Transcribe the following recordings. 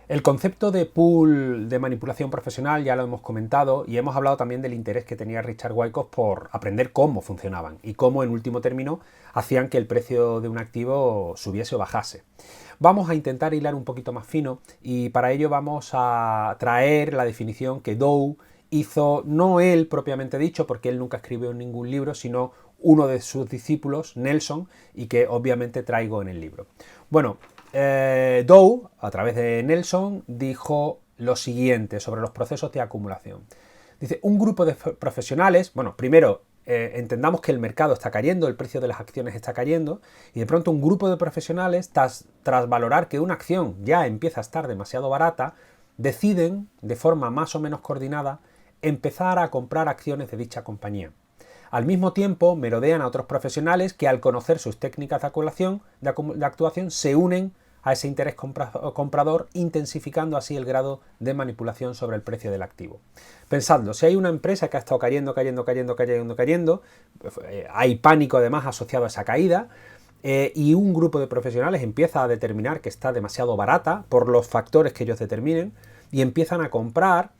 El concepto de pool de manipulación profesional ya lo hemos comentado y hemos hablado también del interés que tenía Richard Wyckoff por aprender cómo funcionaban y cómo en último término hacían que el precio de un activo subiese o bajase. Vamos a intentar hilar un poquito más fino y para ello vamos a traer la definición que Dow hizo, no él propiamente dicho, porque él nunca escribió ningún libro, sino uno de sus discípulos, Nelson, y que obviamente traigo en el libro. Bueno, Dow, a través de Nelson, dijo lo siguiente sobre los procesos de acumulación. Dice, un grupo de profesionales, bueno, primero entendamos que el mercado está cayendo, el precio de las acciones está cayendo, y de pronto un grupo de profesionales, tras valorar que una acción ya empieza a estar demasiado barata, deciden, de forma más o menos coordinada, empezar a comprar acciones de dicha compañía. Al mismo tiempo, merodean a otros profesionales que al conocer sus técnicas de actuación se unen a ese interés comprador, intensificando así el grado de manipulación sobre el precio del activo. Pensadlo, si hay una empresa que ha estado cayendo, hay pánico además asociado a esa caída, y un grupo de profesionales empieza a determinar que está demasiado barata por los factores que ellos determinen y empiezan a comprar.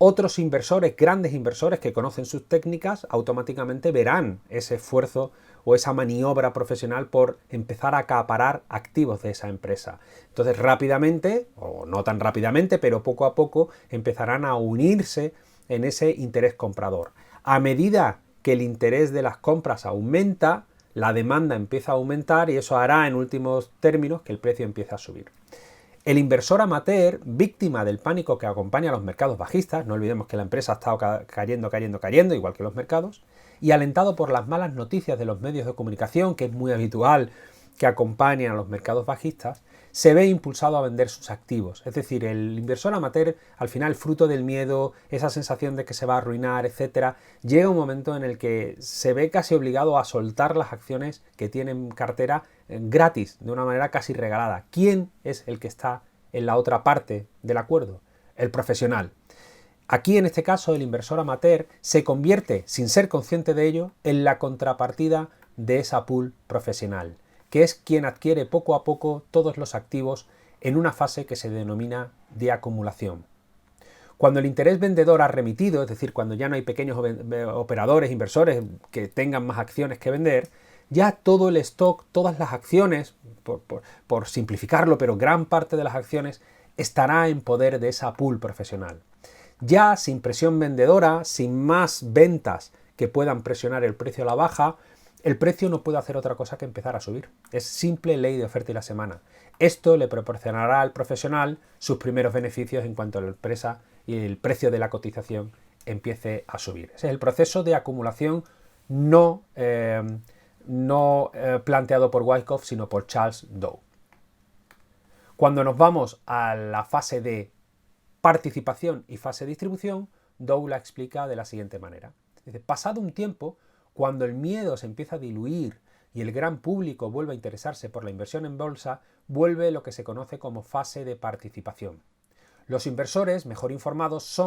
Otros inversores, grandes inversores que conocen sus técnicas, automáticamente verán ese esfuerzo o esa maniobra profesional por empezar a acaparar activos de esa empresa. Entonces rápidamente, o no tan rápidamente, pero poco a poco, empezarán a unirse en ese interés comprador. A medida que el interés de las compras aumenta, la demanda empieza a aumentar y eso hará, en últimos términos, que el precio empiece a subir. El inversor amateur, víctima del pánico que acompaña a los mercados bajistas, no olvidemos que la empresa ha estado cayendo, igual que los mercados, y alentado por las malas noticias de los medios de comunicación, que es muy habitual que acompañen a los mercados bajistas, se ve impulsado a vender sus activos. Es decir, el inversor amateur, al final, fruto del miedo, esa sensación de que se va a arruinar, etc., llega un momento en el que se ve casi obligado a soltar las acciones que tiene en cartera gratis, de una manera casi regalada. ¿Quién es el que está en la otra parte del acuerdo? El profesional. Aquí, en este caso, el inversor amateur se convierte, sin ser consciente de ello, en la contrapartida de esa pool profesional, que es quien adquiere poco a poco todos los activos en una fase que se denomina de acumulación. Cuando el interés vendedor ha remitido, es decir, cuando ya no hay pequeños operadores, inversores que tengan más acciones que vender, ya todo el stock, todas las acciones, por simplificarlo, pero gran parte de las acciones estará en poder de esa pool profesional. Ya sin presión vendedora, sin más ventas que puedan presionar el precio a la baja, el precio no puede hacer otra cosa que empezar a subir. Es simple ley de oferta y la semana. Esto le proporcionará al profesional sus primeros beneficios en cuanto a la empresa y el precio de la cotización empiece a subir. Ese es el proceso de acumulación no planteado por Wyckoff, sino por Charles Dow. Cuando nos vamos a la fase de participación y fase de distribución, Dow la explica de la siguiente manera. Dice, pasado un tiempo, cuando el miedo se empieza a diluir y el gran público vuelve a interesarse por la inversión en bolsa, vuelve lo que se conoce como fase de participación. Los inversores mejor informados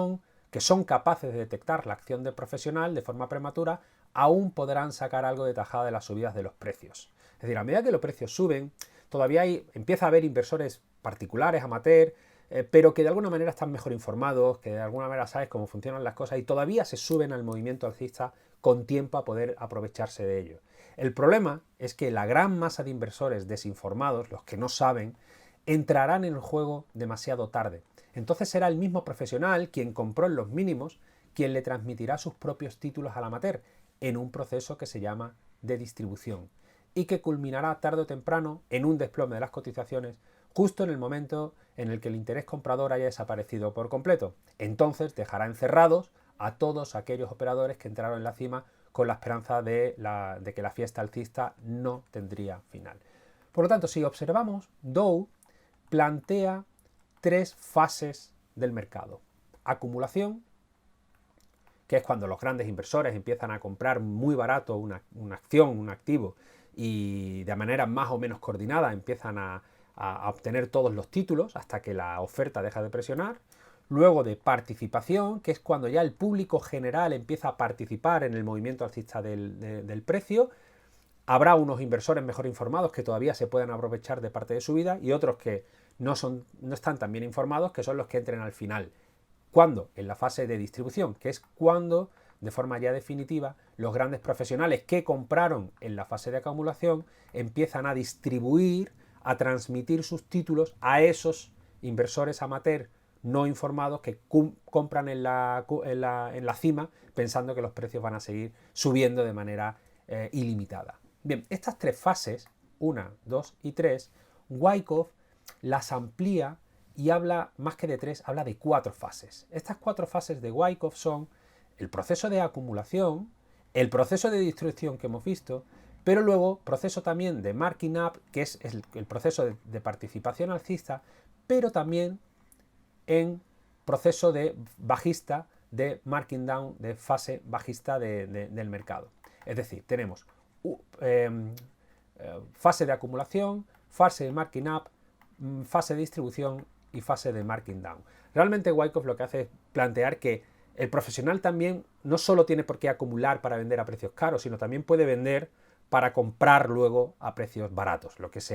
que son capaces de detectar la acción de profesional de forma prematura, aún podrán sacar algo de tajada de las subidas de los precios. Es decir, a medida que los precios suben, todavía empieza a haber inversores particulares, amateur, pero que de alguna manera están mejor informados, que de alguna manera sabes cómo funcionan las cosas y todavía se suben al movimiento alcista con tiempo a poder aprovecharse de ello. El problema es que la gran masa de inversores desinformados, los que no saben, entrarán en el juego demasiado tarde. Entonces será el mismo profesional quien compró en los mínimos quien le transmitirá sus propios títulos al amateur en un proceso que se llama de distribución y que culminará tarde o temprano en un desplome de las cotizaciones justo en el momento en el que el interés comprador haya desaparecido por completo. Entonces dejará encerrados a todos aquellos operadores que entraron en la cima con la esperanza de que la fiesta alcista no tendría final. Por lo tanto, si observamos, Dow plantea tres fases del mercado. Acumulación, que es cuando los grandes inversores empiezan a comprar muy barato una acción, un activo, y de manera más o menos coordinada empiezan a obtener todos los títulos hasta que la oferta deja de presionar. Luego de participación, que es cuando ya el público general empieza a participar en el movimiento alcista del precio. Habrá unos inversores mejor informados que todavía se puedan aprovechar de parte de su vida y otros que no están tan bien informados, que son los que entren al final. ¿Cuándo? En la fase de distribución, que es cuando, de forma ya definitiva, los grandes profesionales que compraron en la fase de acumulación empiezan a distribuir, a transmitir sus títulos a esos inversores amateur no informados que compran en la cima pensando que los precios van a seguir subiendo de manera ilimitada. Bien, estas tres fases, 1, 2 y 3, Wyckoff las amplía y habla, más que de 3, habla de 4 fases. Estas 4 fases de Wyckoff son el proceso de acumulación, el proceso de distribución que hemos visto, pero luego proceso también de marking up, que es el proceso de participación alcista, pero también en proceso de bajista, de marking down, de fase bajista del mercado. Es decir, tenemos fase de acumulación, fase de marking up, fase de distribución y fase de marking down. Realmente Wyckoff lo que hace es plantear que el profesional también no solo tiene por qué acumular para vender a precios caros, sino también puede vender para comprar luego a precios baratos, lo que se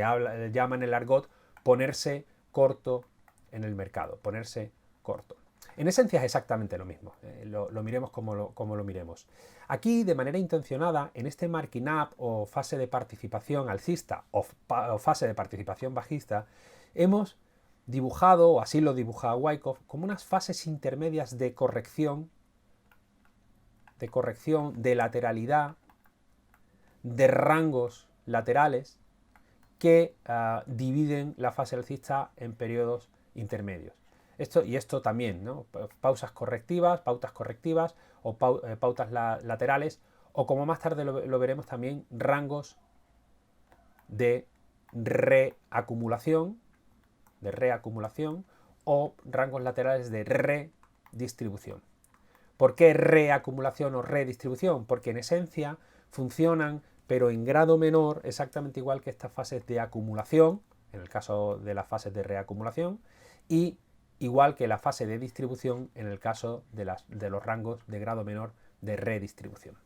llama en el argot ponerse corto en el mercado, ponerse corto. En esencia es exactamente lo mismo, lo miremos como lo miremos. Aquí, de manera intencionada, en este marking up o fase de participación alcista o fase de participación bajista, hemos dibujado, o así lo dibuja Wyckoff, como unas fases intermedias de corrección, de lateralidad, de rangos laterales que dividen la fase alcista en periodos intermedios. Esto también, ¿no? Pautas correctivas o pautas laterales, o como más tarde lo veremos también, rangos de reacumulación o rangos laterales de redistribución. ¿Por qué reacumulación o redistribución? Porque en esencia funcionan, pero en grado menor, exactamente igual que estas fases de acumulación, en el caso de las fases de reacumulación, y igual que la fase de distribución en el caso de los rangos de grado menor de redistribución.